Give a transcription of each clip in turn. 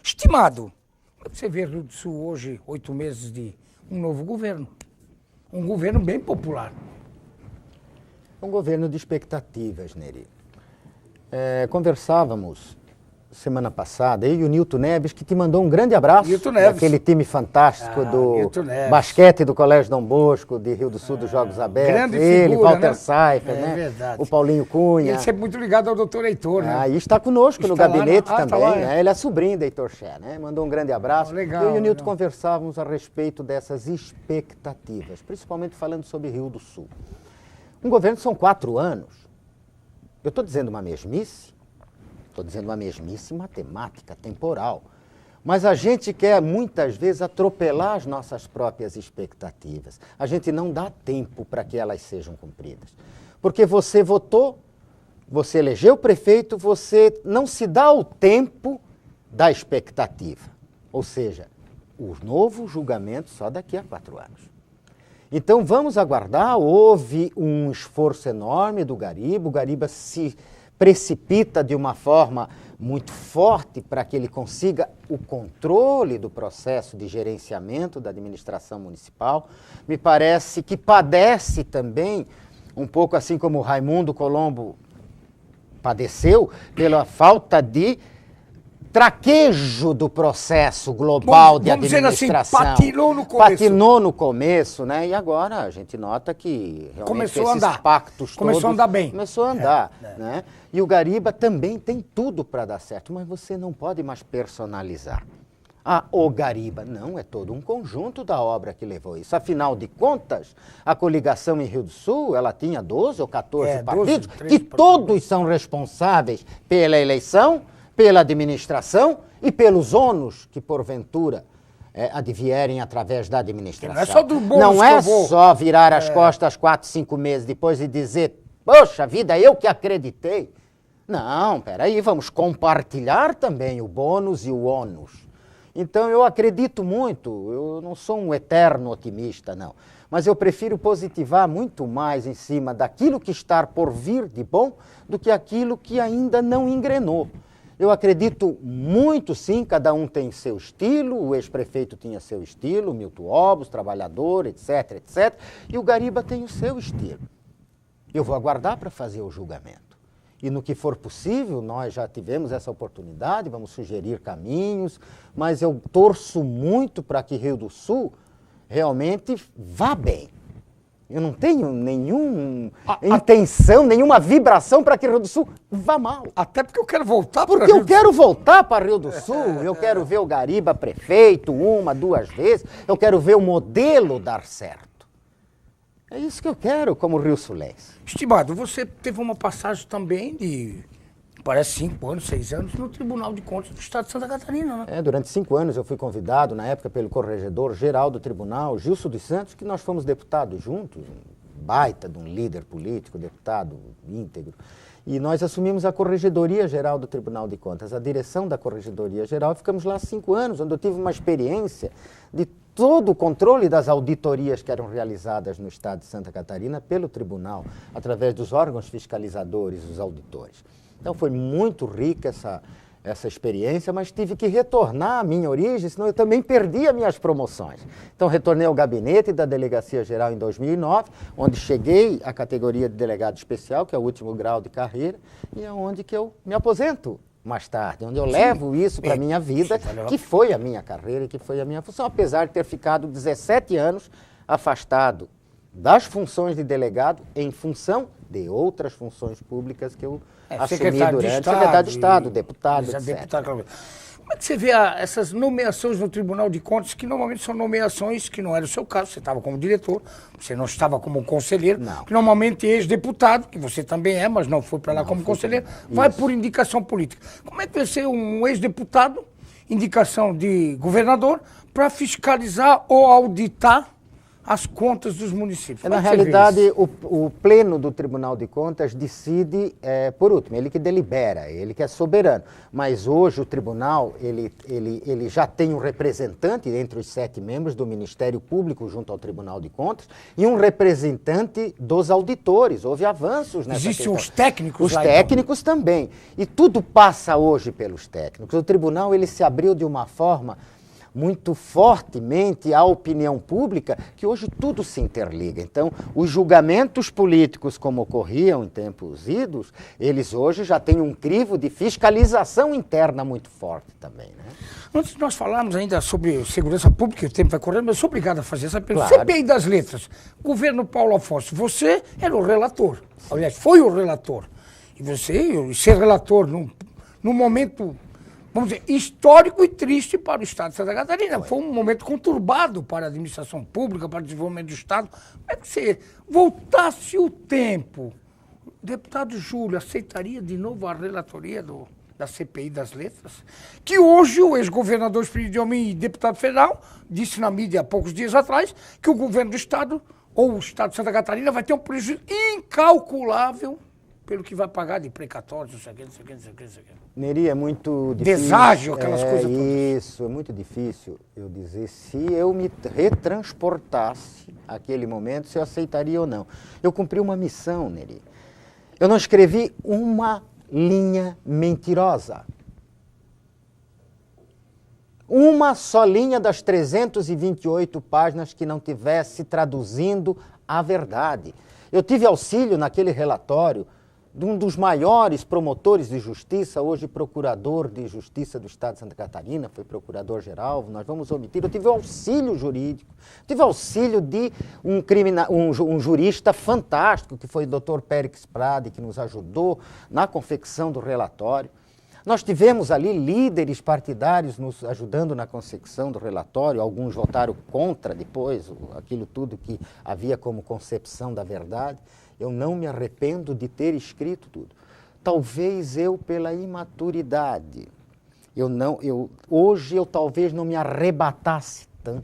Estimado, como é que você vê Rio do Sul hoje, 8 meses de um novo governo? Um governo bem popular. Um governo de expectativas, Neri. Conversávamos semana passada, eu e o Nilton Neves, que te mandou um grande abraço. Nilton Neves. Daquele time fantástico do basquete do Colégio Dom Bosco, de Rio do Sul, dos Jogos Abertos. Grande Ele, figura, Walter né? Seifer, É né? verdade. O Paulinho Cunha. Ele é sempre muito ligado ao doutor Heitor, né? E está conosco no Está lá, gabinete né? também, Tá lá, né? Ele é sobrinho da Heitor Ché, né? Mandou um grande abraço. Legal, Eu e o Nilton legal. conversávamos a respeito dessas expectativas, principalmente falando sobre Rio do Sul. Um governo são 4 anos. Eu estou dizendo uma mesmice? Estou dizendo uma mesmice matemática, temporal. Mas a gente quer, muitas vezes, atropelar as nossas próprias expectativas. A gente não dá tempo para que elas sejam cumpridas. Porque você votou, você elegeu o prefeito, você não se dá o tempo da expectativa. Ou seja, o novo julgamento só daqui a 4 anos. Então vamos aguardar. Houve um esforço enorme do Gariba. O Gariba se precipita de uma forma muito forte para que ele consiga o controle do processo de gerenciamento da administração municipal. Me parece que padece também, um pouco assim como o Raimundo Colombo padeceu, pela falta de traquejo do processo global de administração. Assim, patinou no começo. Patinou no começo, né? E agora a gente nota que realmente Começou a esses andar. pactos Começou todos... a andar bem. Começou a andar, né? E o Gariba também tem tudo para dar certo, mas você não pode mais personalizar. O Gariba. Não, é todo um conjunto da obra que levou isso. Afinal de contas, a coligação em Rio do Sul, ela tinha 12 ou 14 partidos, 13 que todos são responsáveis pela eleição, pela administração e pelos ônus que, porventura, advierem através da administração. Não é só do bônus Não que é eu vou... só virar as costas 4, 5 meses depois e dizer, poxa vida, eu que acreditei. Não, peraí, vamos compartilhar também o bônus e o ônus. Então, eu acredito muito, eu não sou um eterno otimista, não. Mas eu prefiro positivar muito mais em cima daquilo que está por vir de bom do que aquilo que ainda não engrenou. Eu acredito muito, sim, cada um tem seu estilo, o ex-prefeito tinha seu estilo, o Milton Obos, trabalhador, etc, etc, e o Gariba tem o seu estilo. Eu vou aguardar para fazer o julgamento. E no que for possível, nós já tivemos essa oportunidade, vamos sugerir caminhos, mas eu torço muito para que Rio do Sul realmente vá bem. Eu não tenho nenhuma intenção, nenhuma vibração para que Rio do Sul vá mal. Até porque eu quero voltar para Rio do Porque Sul. eu quero voltar para Rio do Sul, eu quero ver o Gariba prefeito 1, 2 vezes, eu quero ver o modelo dar certo. É isso que eu quero como Rio Sulense. Estimado, você teve uma passagem também de, parece 5 anos, 6 anos, no Tribunal de Contas do Estado de Santa Catarina, né? Durante 5 anos eu fui convidado, na época, pelo corregedor-geral do tribunal, Gilson dos Santos, que nós fomos deputados juntos, um baita de um líder político, deputado íntegro. E nós assumimos a Corregedoria-Geral do Tribunal de Contas, a direção da Corregedoria-Geral, e ficamos lá 5 anos, onde eu tive uma experiência de todo o controle das auditorias que eram realizadas no Estado de Santa Catarina pelo tribunal, através dos órgãos fiscalizadores, os auditores. Então foi muito rica essa experiência, mas tive que retornar à minha origem, senão eu também perdi as minhas promoções. Então retornei ao gabinete da Delegacia Geral em 2009, onde cheguei à categoria de delegado especial, que é o último grau de carreira, e é onde que eu me aposento mais tarde, onde eu levo isso para a minha vida, que foi a minha carreira e que foi a minha função, apesar de ter ficado 17 anos afastado das funções de delegado em função de outras funções públicas que eu assumi durante secretário de Estado, deputado, etc. Como é que você vê essas nomeações no Tribunal de Contas, que normalmente são nomeações que não era o seu caso, você estava como diretor, você não estava como conselheiro, que normalmente ex-deputado, que você também é, mas não foi para lá como conselheiro, vai por indicação política. Como é que vai ser um ex-deputado, indicação de governador, para fiscalizar ou auditar as contas dos municípios. Na realidade, o pleno do Tribunal de Contas decide por último, ele que delibera, ele que é soberano. Mas hoje o tribunal ele já tem um representante entre os 7 membros do Ministério Público junto ao Tribunal de Contas e um representante dos auditores. Houve avanços nessa Existem questão. os técnicos Os técnicos também. E tudo passa hoje pelos técnicos. O tribunal ele se abriu de uma forma muito fortemente à opinião pública, que hoje tudo se interliga. Então, os julgamentos políticos, como ocorriam em tempos idos, eles hoje já têm um crivo de fiscalização interna muito forte também, né? Antes de nós falarmos ainda sobre segurança pública, o tempo vai correndo, mas eu sou obrigado a fazer essa pergunta. Claro. CPI das Letras, governo Paulo Afonso, você era o relator, aliás, foi o relator. E você, ser relator num momento, vamos dizer, histórico e triste para o Estado de Santa Catarina. Foi um momento conturbado para a administração pública, para o desenvolvimento do Estado. Como é que se voltasse o tempo, o deputado Júlio aceitaria de novo a relatoria da CPI das Letras? Que hoje o ex-governador Espírito de Homem e deputado federal disse na mídia há poucos dias atrás que o governo do Estado, ou o Estado de Santa Catarina, vai ter um prejuízo incalculável pelo que vai pagar de precatórios, não sei o que, não sei o que, não sei o que, não sei o que. Neri, é muito difícil. Deságio, aquelas coisas todas. Isso, é muito difícil eu dizer se eu me retransportasse àquele momento, se eu aceitaria ou não. Eu cumpri uma missão, Neri. Eu não escrevi uma linha mentirosa. Uma só linha das 328 páginas que não tivesse traduzindo a verdade. Eu tive auxílio naquele relatório de um dos maiores promotores de justiça, hoje procurador de justiça do Estado de Santa Catarina, foi procurador-geral, nós vamos omitir. Eu tive auxílio jurídico, tive auxílio de um jurista fantástico, que foi o Dr. Périx Prade, que nos ajudou na confecção do relatório. Nós tivemos ali líderes partidários nos ajudando na concepção do relatório, alguns votaram contra depois, aquilo tudo que havia como concepção da verdade. Eu não me arrependo de ter escrito tudo. Talvez eu, pela imaturidade, hoje eu talvez não me arrebatasse tanto,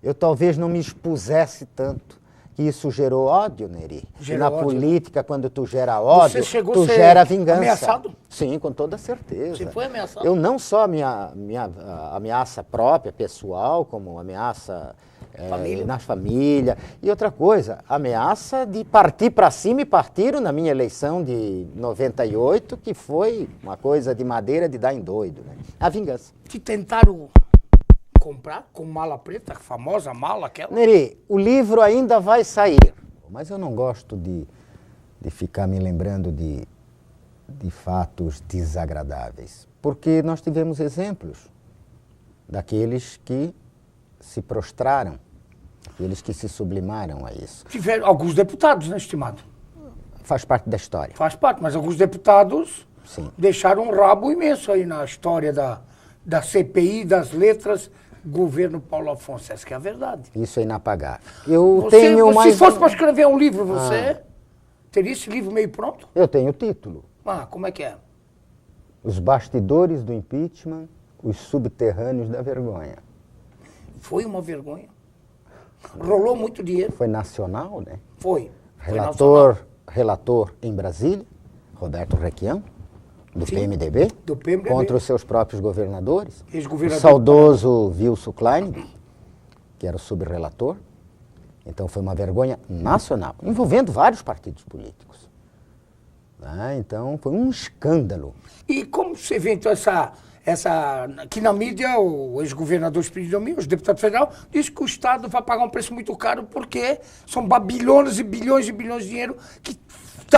eu talvez não me expusesse tanto, que isso gerou ódio, Neri. E na política, quando tu gera ódio, tu gera vingança. Ameaçado? Sim, com toda certeza. Você foi ameaçado? Eu não só a minha ameaça própria, pessoal, como ameaça na família. E outra coisa, ameaça de partir para cima, e partiram na minha eleição de 98, que foi uma coisa de madeira de dar em doido, né? A vingança. Te tentaram comprar com mala preta, a famosa mala aquela? Neri, o livro ainda vai sair, mas eu não gosto de ficar me lembrando de fatos desagradáveis, porque nós tivemos exemplos daqueles que se prostraram, aqueles que se sublimaram a isso. Tiveram alguns deputados, né, estimado? Faz parte da história. Faz parte, mas alguns deputados Sim. deixaram um rabo imenso aí na história da CPI, das letras, governo Paulo Afonso. Essa que é a verdade. Isso é inapagável. Se fosse para escrever um livro, você teria esse livro meio pronto? Eu tenho o título. Como é que é? Os bastidores do impeachment, os subterrâneos da vergonha. Foi uma vergonha. Rolou muito dinheiro. Foi nacional, né? Foi. Relator em Brasília, Roberto Requião, do PMDB, contra os seus próprios governadores. O saudoso Wilson Klein, que era o subrelator. Então foi uma vergonha nacional, envolvendo vários partidos políticos. Então foi um escândalo. E como você vê então aqui na mídia, o ex-governador Espírito de Homem, os deputados federal, diz que o Estado vai pagar um preço muito caro porque são bilhões e bilhões de dinheiro que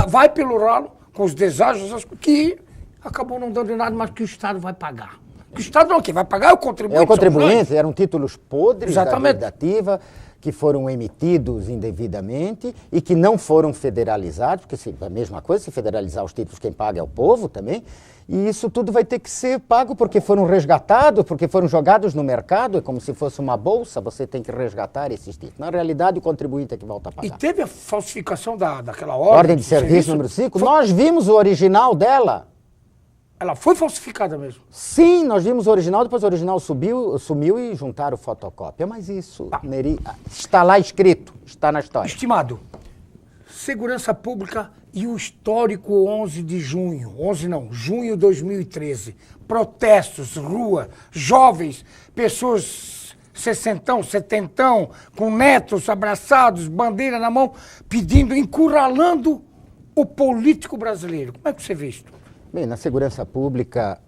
vai pelo ralo, com os deságios, que acabou não dando nada, mas que o Estado vai pagar. O Estado não, quem vai pagar é o contribuinte. É o contribuinte, eram títulos podres. Exatamente. Da legislativa, que foram emitidos indevidamente e que não foram federalizados, porque a mesma coisa, se federalizar os títulos, quem paga é o povo também, e isso tudo vai ter que ser pago porque foram resgatados, porque foram jogados no mercado, é como se fosse uma bolsa, você tem que resgatar esses títulos. Na realidade, o contribuinte é que volta a pagar. E teve a falsificação daquela ordem de serviço número 5? Nós vimos o original dela. Ela foi falsificada mesmo? Sim, nós vimos o original, depois o original sumiu e juntaram fotocópia. Mas isso, Neri, está lá escrito, está na história. Estimado, segurança pública e o histórico 11 de junho, junho de 2013, protestos, rua, jovens, pessoas sessentão, setentão, com netos abraçados, bandeira na mão, pedindo, encurralando o político brasileiro. Como é que você vê isso? Bem, na segurança pública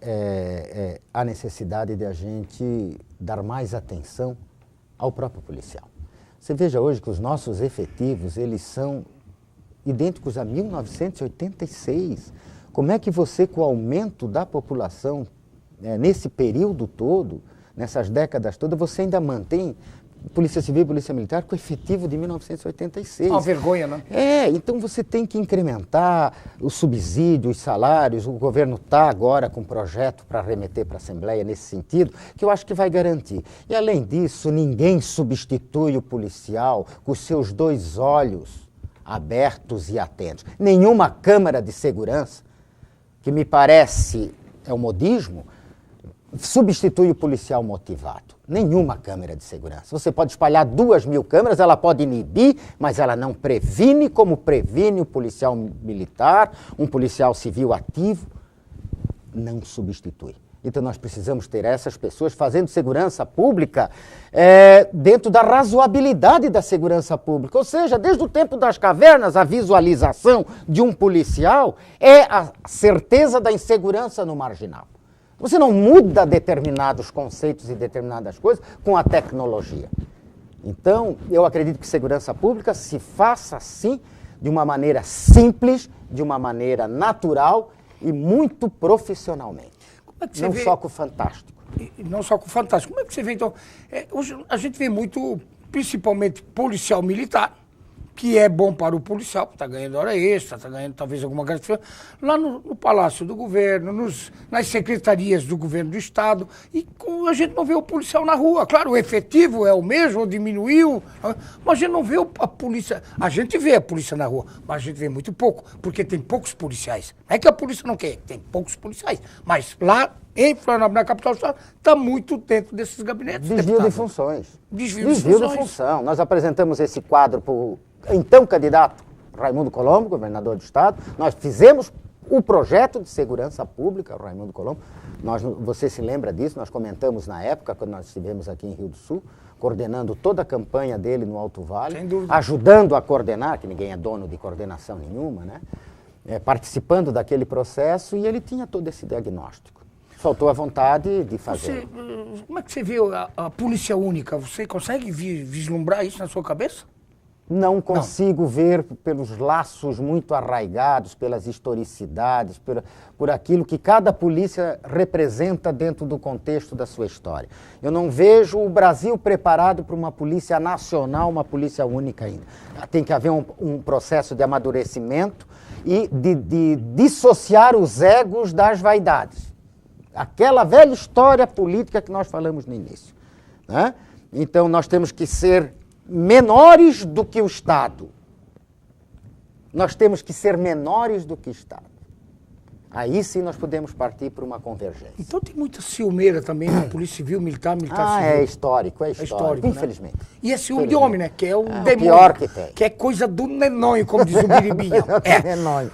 há necessidade de a gente dar mais atenção ao próprio policial. Você veja hoje que os nossos efetivos, eles são idênticos a 1986. Como é que você, com o aumento da população, nesse período todo, nessas décadas todas, você ainda mantém Polícia Civil e Polícia Militar com efetivo de 1986. Uma vergonha, né? Então você tem que incrementar o subsídio, os salários. O governo está agora com um projeto para remeter para a Assembleia nesse sentido, que eu acho que vai garantir. E além disso, ninguém substitui o policial com os seus 2 olhos abertos e atentos. Nenhuma câmara de segurança, que me parece é um modismo, substitui o policial motivado. Nenhuma câmera de segurança. Você pode espalhar 2.000 câmeras, ela pode inibir, mas ela não previne como previne o policial militar, um policial civil ativo. Não substitui. Então nós precisamos ter essas pessoas fazendo segurança pública dentro da razoabilidade da segurança pública. Ou seja, desde o tempo das cavernas, a visualização de um policial é a certeza da insegurança no marginal. Você não muda determinados conceitos e determinadas coisas com a tecnologia. Então, eu acredito que segurança pública se faça, sim, de uma maneira simples, de uma maneira natural e muito profissionalmente. Como é que você vê? Só com o fantástico. Não só com o fantástico. Como é que você vê, então? Hoje a gente vê muito, principalmente policial militar, que é bom para o policial, que está ganhando hora extra, está ganhando talvez alguma gratificação, lá no Palácio do Governo, nas secretarias do Governo do Estado, e a gente não vê o policial na rua. Claro, o efetivo é o mesmo, ou diminuiu, mas a gente não vê a polícia. A gente vê a polícia na rua, mas a gente vê muito pouco, porque tem poucos policiais. Não é que a polícia não quer, tem poucos policiais, mas lá em Florianópolis, na capital do Estado, está muito dentro desses gabinetes. Desvio de funções. Desvio de função. Nós apresentamos esse quadro para o então candidato Raimundo Colombo, governador do Estado. Nós fizemos o projeto de segurança pública, o Raimundo Colombo. Você se lembra disso? Nós comentamos na época, quando nós estivemos aqui em Rio do Sul, coordenando toda a campanha dele no Alto Vale, ajudando a coordenar, que ninguém é dono de coordenação nenhuma, né? Participando daquele processo, e ele tinha todo esse diagnóstico. Faltou a vontade de fazer. Como é que você vê a polícia única? Você consegue vislumbrar isso na sua cabeça? Não consigo ver pelos laços muito arraigados, pelas historicidades, por aquilo que cada polícia representa dentro do contexto da sua história. Eu não vejo o Brasil preparado para uma polícia nacional, uma polícia única ainda. Tem que haver um processo de amadurecimento e de dissociar os egos das vaidades. Aquela velha história política que nós falamos no início, né? Então nós temos que ser menores do que o Estado. Nós temos que ser menores do que o Estado. Aí sim nós podemos partir para uma convergência. Então tem muita ciumeira também na Polícia Civil, militar civil. É histórico, infelizmente. Né? E é ciúme de homem, né? Que é o demônio. Pior que tem. Que é coisa do nenônio, como diz o Biribinha. Nenônio.